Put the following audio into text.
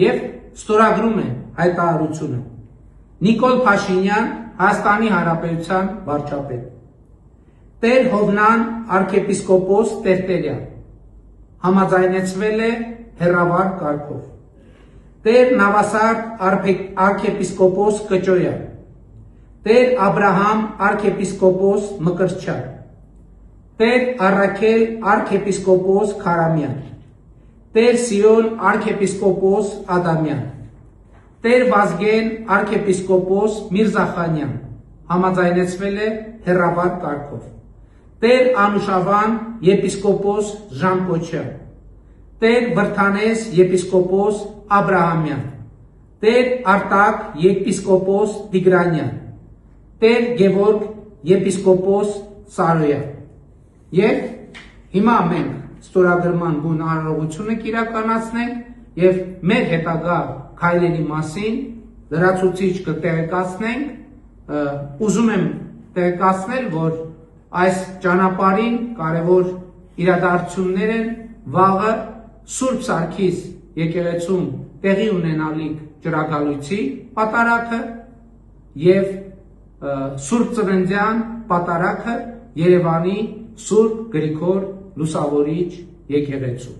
եւ ստորագրում է հայտարարությունը Նիկոլ Փաշինյան, Հայաստանի Հանրապետության վարչապետ, Տեր Հովնան arczepiskopos Տերտերյան, համաձայնեցվել է հեռավար կարգով, Տեր Նավասարդ arczepiskopos Կճոյան, Տեր Աբրահամ arczepiskopos Մկրտչյան, Տեր Առաքել arczepiskopos Քարամյան, Տեր Սիոն arczepiskopos Ադամյան, Տեր Վազգեն arczepiskopos Միրզախանյան, համաձայնեցվել է հեռավար կարգով, Տեր Անուշավան եպիսկոպոս Ժանպոչյան, Տեր Վրթանես եպիսկոպոս Աբրահամյան, Տեր Արտակ եպիսկոպոս Տիգրանյան, Տեր Գևորգ եպիսկոպոս Սարոյան։ Եվ հիմա մենք ստորագրման հնարավորությունը կիրականացնենք եւ մեր հետագա քայլերի մասին լրացուցիչ կտեղեկացնենք, ուզում եմ տեղեկացնել, որ այս ճանապարհին կարևոր իրադարձություններ են վաղը Սուրբ Սարգիս եկեղեցում տեղի ունենալիք ջրագալույցի պատարագը եւ Սուրբ Ծննդյան պատարագը Երևանի Սուրբ Գրիգոր Լուսավորիչ եկեղեցու։